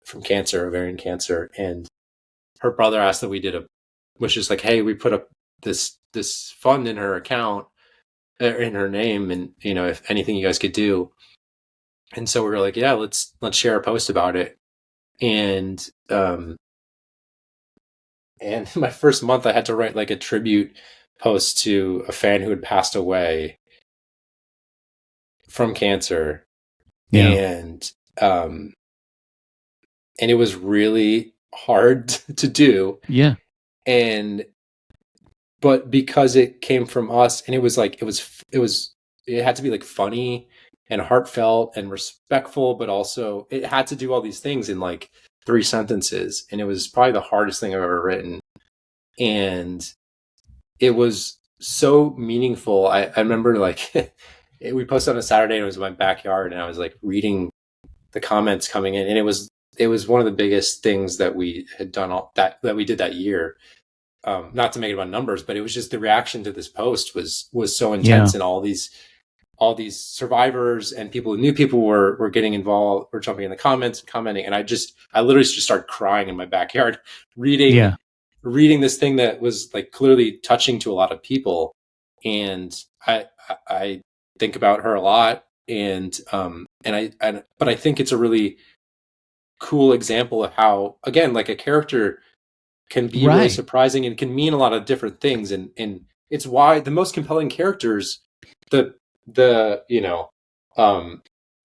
from cancer, ovarian cancer, and her brother asked that we which is like, hey, we put up this fund in her account, in her name, and if anything you guys could do. And so we were like, yeah, let's share a post about it. And my first month, I had to write like a tribute post to a fan who had passed away from cancer. Yeah. And it was really hard to do. Yeah. But because it came from us, and it had to be like funny and heartfelt and respectful, but also it had to do all these things in like 3 sentences. And it was probably the hardest thing I've ever written. And it was so meaningful. I remember like we posted on a Saturday, and it was in my backyard, and I was like reading the comments coming in, and it was one of the biggest things that we had done that we did that year. Not to make it about numbers, but it was just the reaction to this post was so intense, and all these survivors and people who knew people were getting involved, were jumping in the comments and commenting, and I literally just started crying in my backyard reading this thing that was like clearly touching to a lot of people. And I think about her a lot, but I think it's a really cool example of how, again, like a character can be really surprising and can mean a lot of different things. And it's why the most compelling characters, the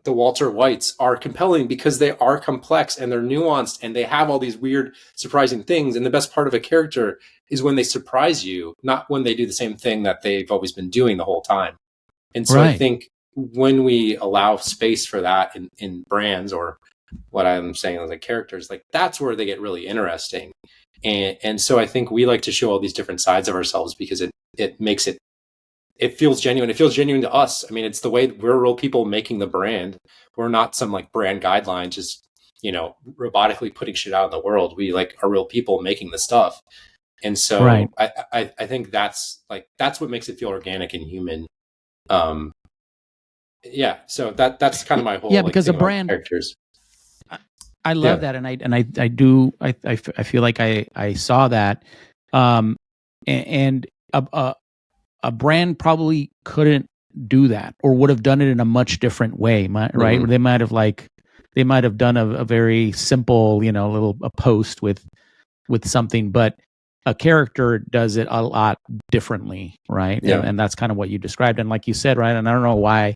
Walter Whites, are compelling, because they are complex and they're nuanced and they have all these weird, surprising things. And the best part of a character is when they surprise you, not when they do the same thing that they've always been doing the whole time. And so I think when we allow space for that in brands, or what I'm saying as like characters, like that's where they get really interesting. And so I think we like to show all these different sides of ourselves, because it makes it feels genuine. It feels genuine to us. I mean, it's the way we're real people making the brand. We're not some like brand guideline, just, robotically putting shit out in the world. We like are real people making the stuff. And so I think that's what makes it feel organic and human. So that's kind of my whole, because a brand characters. I love that. And I feel like I saw that. And a brand probably couldn't do that, or would have done it in a much different way, right? Mm-hmm. They might have done a very simple, a post with something, but a character does it a lot differently, right? Yeah. And that's kind of what you described. And like you said, right, and I don't know why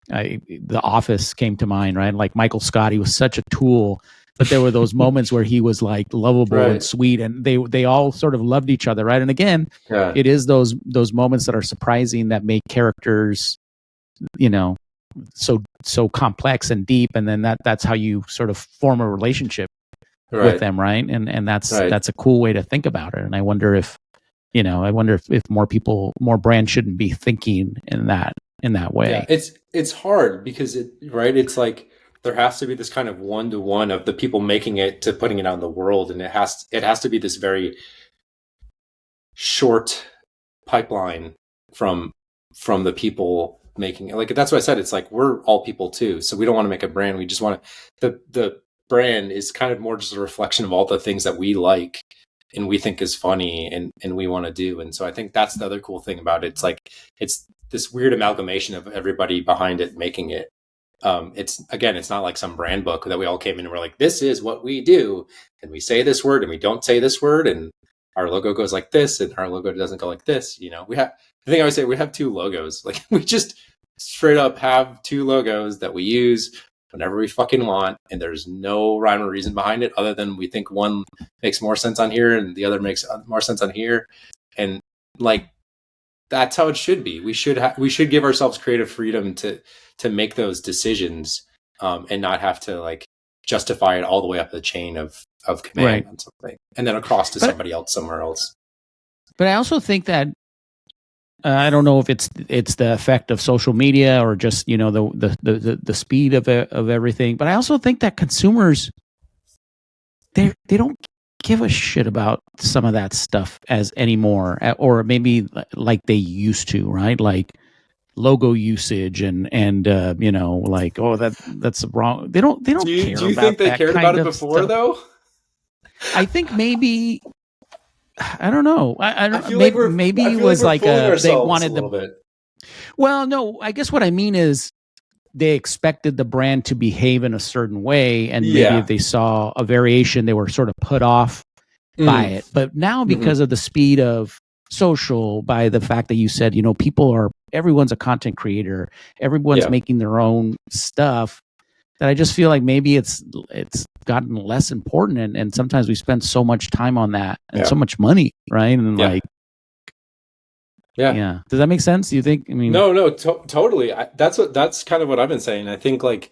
The Office came to mind, right? Like Michael Scott, he was such a tool, but there were those moments where he was like lovable and sweet, and they all sort of loved each other, right? And again, it is those moments that are surprising that make characters, so complex and deep, and then that's how you sort of form a relationship with them, right? And that's a cool way to think about it. And I wonder if more brands shouldn't be thinking in that way. Yeah, it's hard because it's like there has to be this kind of one-to-one of the people making it to putting it out in the world, and it has to be this very short pipeline from the people making it. Like, that's what I said. It's like we're all people too, so we don't want to make a brand. We just want to the brand is kind of more just a reflection of all the things that we like and we think is funny and we want to do. And so I think that's the other cool thing about it. It's like it's this weird amalgamation of everybody behind it making it. It's not like some brand book that we all came in and we're like, this is what we do, and we say this word and we don't say this word, and our logo goes like this and our logo doesn't go like this. We have, I think I would say we have two logos. Like, we just straight up have two logos that we use whenever we fucking want, and there's no rhyme or reason behind it other than we think one makes more sense on here and the other makes more sense on here. And like, that's how it should be. We should give ourselves creative freedom to make those decisions, and not have to like justify it all the way up the chain of command on something and then across to somebody else somewhere else. But I also think that I don't know if it's the effect of social media or just the speed of everything. But I also think that consumers they don't give a shit about some of that stuff as anymore, or maybe like they used to, right? Like logo usage and like, oh, that's wrong. They don't care. Do you think they cared about it before stuff, though? I think maybe. I don't know. I feel maybe it was like they wanted a little bit. Well, no, I guess what I mean is they expected the brand to behave in a certain way, and maybe if they saw a variation, they were sort of put off by it. But now, because of the speed of social, by the fact that you said, everyone's a content creator, everyone's making their own stuff, that I just feel like maybe it's gotten less important, and sometimes we spend so much time on that and so much money, right? And does that make sense? Do you think? I mean, no, totally. That's kind of what I've been saying. I think like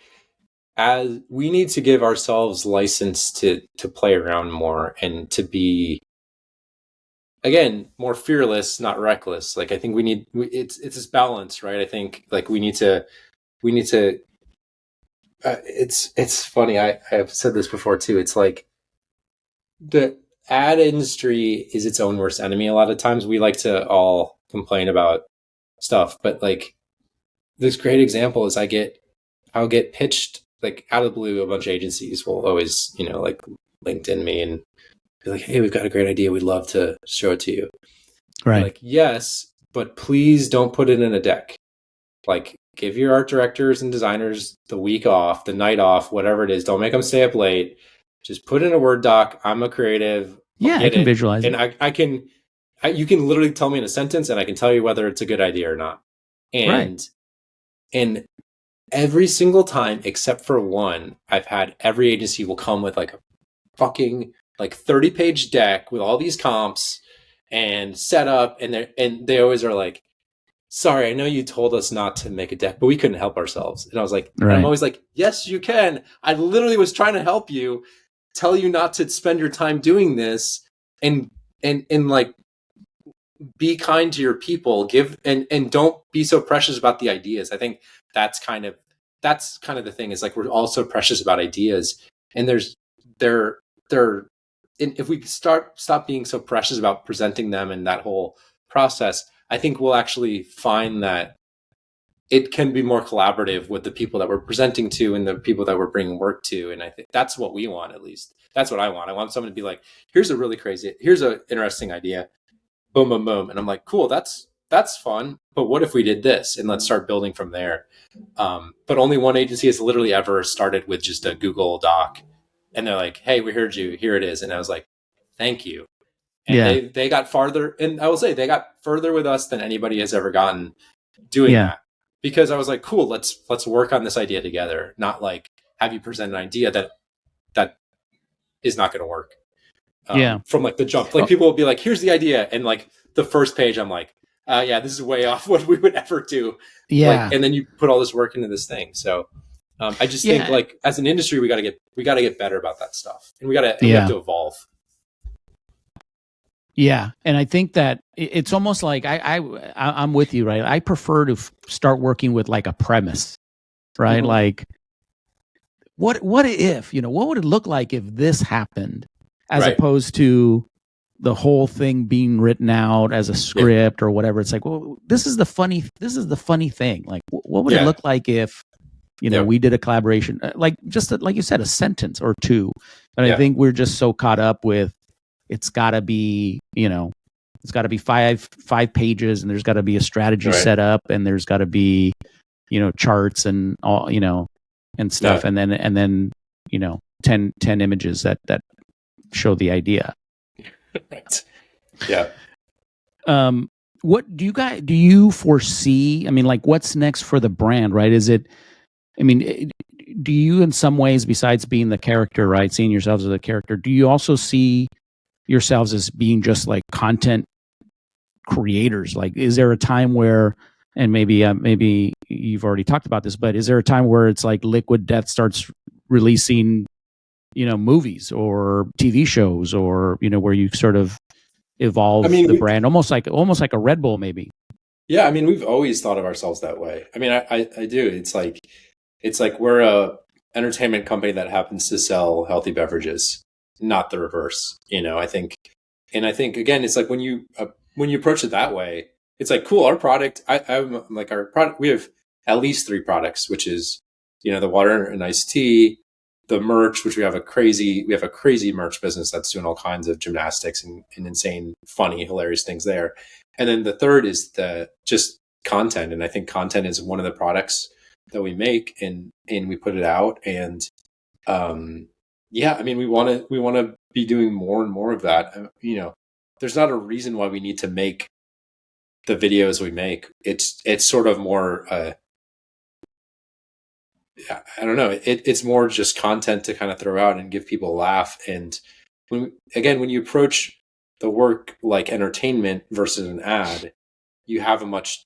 as we need to give ourselves license to play around more and to be, again, more fearless, not reckless. Like, I think it's this balance, right? I think like we need to it's funny. I've said this before too. It's like the ad industry is its own worst enemy. A lot of times we like to all complain about stuff, but like this great example is I'll get pitched like out of the blue. A bunch of agencies will always, like LinkedIn me and be like, "Hey, we've got a great idea. We'd love to show it to you." Right. Like, yes, but please don't put it in a deck. Like, give your art directors and designers the week off, the night off, whatever it is. Don't make them stay up late. Just put in a Word doc. I'm a creative. Yeah, I can visualize and it. you can literally tell me in a sentence, and I can tell you whether it's a good idea or not. And every single time, except for one, I've had every agency will come with like a fucking like 30-page deck with all these comps and setup, and they always are like, "Sorry, I know you told us not to make a deck, but we couldn't help ourselves." And I was like, right. I'm always like, "Yes, you can. I literally was trying to help you, tell you not to spend your time doing this, and like be kind to your people, give and don't be so precious about the ideas." I think that's kind of the thing, is like we're all so precious about ideas, and and if we stop being so precious about presenting them and that whole process, I think we'll actually find that it can be more collaborative with the people that we're presenting to and the people that we're bringing work to. And I think that's what we want. At least that's what I want. I want someone to be like, here's an interesting idea. Boom, boom, boom. And I'm like, cool, that's fun. But what if we did this? And let's start building from there. But only one agency has literally ever started with just a Google Doc. And they're like, hey, we heard you. Here it is. And I was like, thank you. And they got farther. And I will say they got further with us than anybody has ever gotten doing that. Because I was like, cool, let's work on this idea together. Not like have you present an idea that is not going to work. From like the jump. Like people will be like, here's the idea. And like the first page, I'm like, yeah, this is way off what we would ever do. Yeah. Like, and then you put all this work into this thing. So I just think like as an industry, we got to get better about that stuff, and we have to evolve. Yeah. And I think that it's almost like I'm with you, right? I prefer to start working with like a premise, right? Mm-hmm. Like what if, what would it look like if this happened, as opposed to the whole thing being written out as a script or whatever. It's like, well, this is the funny thing. Like what would it look like if, we did a collaboration, like just like you said, a sentence or two. But I think we're just so caught up with, it's got to be, it's got to be five pages, and there's got to be a strategy set up, and there's got to be, charts and all, and stuff, and then 10 images that show the idea. Right. Yeah. What do you foresee? I mean, like, what's next for the brand? Right? Do you, in some ways, besides being the character, right, seeing yourselves as a character, do you also see yourselves as being just like content creators? Like, is there a time where, and maybe you've already talked about this, but is there a time where it's like Liquid Death starts releasing, movies or TV shows, or where you sort of evolve the brand, almost like a Red Bull, maybe? Yeah, we've always thought of ourselves that way. I do. It's like we're a entertainment company that happens to sell healthy beverages, not the reverse. I think again, it's like when you approach it that way, it's like, cool. Our product, I'm like, our product, we have at least 3 products, which is, the water and iced tea, the merch, which we have a crazy merch business that's doing all kinds of gymnastics and insane, funny, hilarious things there. And then the third is the just content. And I think content is one of the products that we make and we put it out. And, we want to be doing more and more of that. There's not a reason why we need to make the videos we make. It's sort of more, I don't know. It's more just content to kind of throw out and give people a laugh. And when you approach the work like entertainment versus an ad, you have a much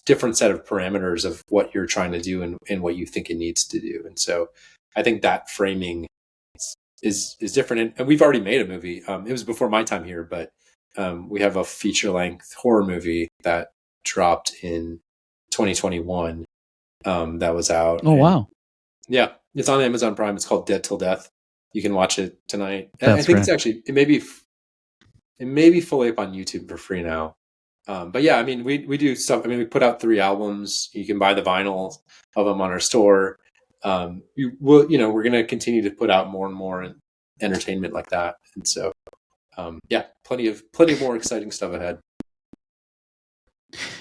different set of parameters of what you're trying to do and what you think it needs to do. And so I think that framing is different. And we've already made a movie. It was before my time here, but we have a feature-length horror movie that dropped in 2021 that was out. Oh, wow. Yeah. It's on Amazon Prime. It's called Dead Till Death. You can watch it tonight. And That's I think right. it's actually it may be fully up on YouTube for free now. But yeah, I mean, we do stuff. I mean, we put out 3 albums. You can buy the vinyl of them on our store. We're going to continue to put out more and more entertainment like that. And so, yeah, plenty of more exciting stuff ahead.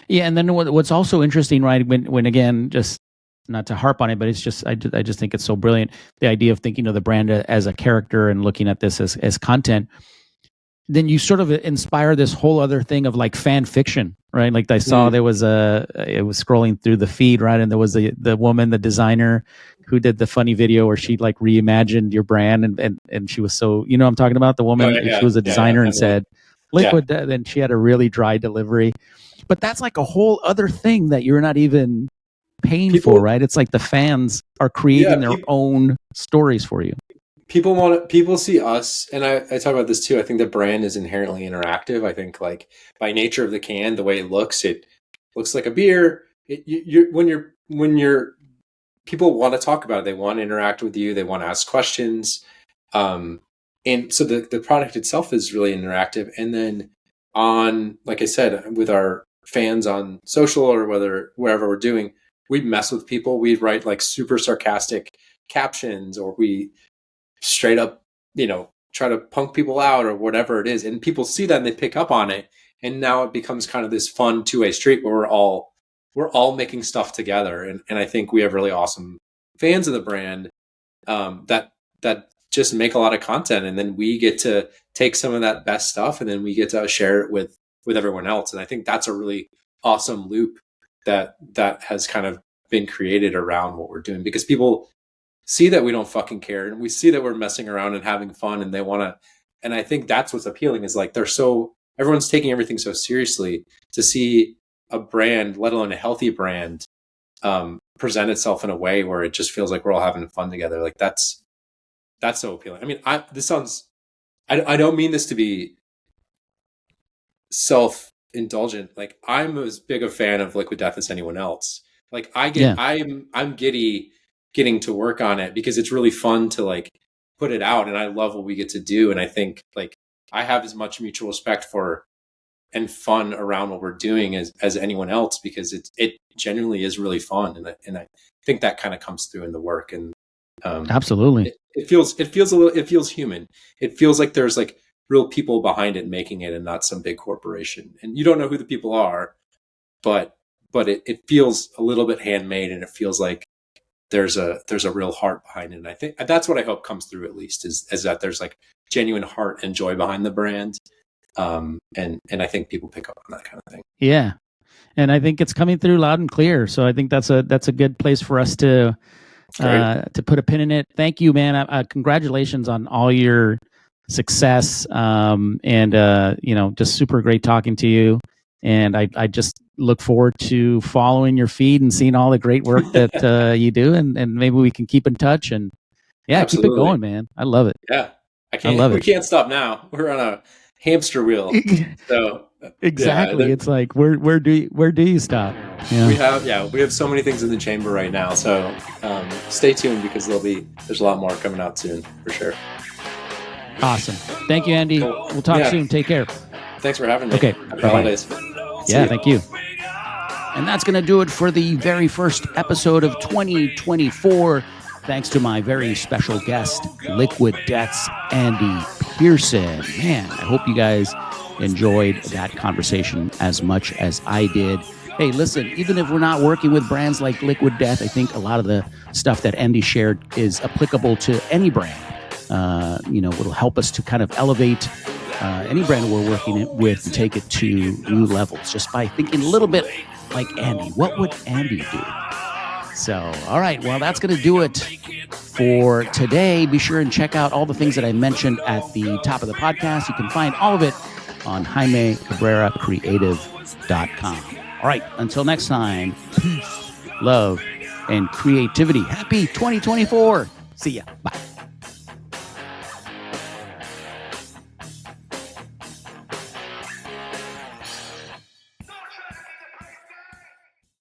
Yeah, and then what's also interesting, right? When again, just not to harp on it, but it's just I just think it's so brilliant. The idea of thinking of the brand as a character and looking at this as content. Then you sort of inspire this whole other thing of like fan fiction, right? Like I saw there was it was scrolling through the feed, right? And there was the woman, the designer, who did the funny video where she like reimagined your brand, and she was so, you know what I'm talking about? The woman, she was a designer and said liquid, and she had a really dry delivery. But that's like a whole other thing that you're not even paying for, right? It's like the fans are creating their own stories for you. People see us, and I talk about this too. I think the brand is inherently interactive. I think like by nature of the can, the way it looks like a beer. When you're people want to talk about it, they want to interact with you, they want to ask questions, and so the product itself is really interactive. And then on, like I said, with our fans on social or wherever we're doing, we mess with people. We write like super sarcastic captions, or we straight up, try to punk people out or whatever it is. And people see that and they pick up on it. And now it becomes kind of this fun 2-way street where we're all making stuff together. And I think we have really awesome fans of the brand, that just make a lot of content. And then we get to take some of that best stuff and then we get to share it with everyone else. And I think that's a really awesome loop that has kind of been created around what we're doing, because people see that we don't fucking care, and we see that we're messing around and having fun, and they want to. And I think that's what's appealing, is like everyone's taking everything so seriously. To see a brand, let alone a healthy brand, present itself in a way where it just feels like we're all having fun together. Like that's so appealing. I mean, I don't mean this to be self-indulgent. Like, I'm as big a fan of Liquid Death as anyone else. Like I'm giddy getting to work on it, because it's really fun to like put it out, and I love what we get to do. And I think like I have as much mutual respect for and fun around what we're doing as anyone else, because it genuinely is really fun. And I think that kind of comes through in the work. And absolutely, it feels human. It feels like there's like real people behind it making it, and not some big corporation. And you don't know who the people are, but it feels a little bit handmade, and it feels like there's a real heart behind it. And I think that's what I hope comes through, at least, is that there's like genuine heart and joy behind the brand. And I think people pick up on that kind of thing. Yeah. And I think it's coming through loud and clear. So I think that's a good place for us to put a pin in it. Thank you, man. Congratulations on all your success. Just super great talking to you. And I just look forward to following your feed and seeing all the great work that you do. And maybe we can keep in touch, and Absolutely. Keep it going, man. I love it. Yeah. We can't stop now. We're on a hamster wheel. So exactly. It's like, where do you stop? Yeah. We have so many things in the chamber right now. So stay tuned, because there's a lot more coming out soon for sure. Awesome. Thank you, Andy. Cool. We'll talk soon. Take care. Thanks for having me. Okay. Happy holidays. Yeah, thank you. And that's going to do it for the very first episode of 2024. Thanks to my very special guest, Liquid Death's Andy Pearson. Man, I hope you guys enjoyed that conversation as much as I did. Hey, listen, even if we're not working with brands like Liquid Death, I think a lot of the stuff that Andy shared is applicable to any brand. It'll help us to kind of elevate any brand we're working with and take it to new levels just by thinking a little bit like Andy. What would Andy do? So, all right, well, that's going to do it for today. Be sure and check out all the things that I mentioned at the top of the podcast. You can find all of it on JaimeCabreraCreative.com. All right, until next time, peace, love, and creativity. Happy 2024. See ya. Bye.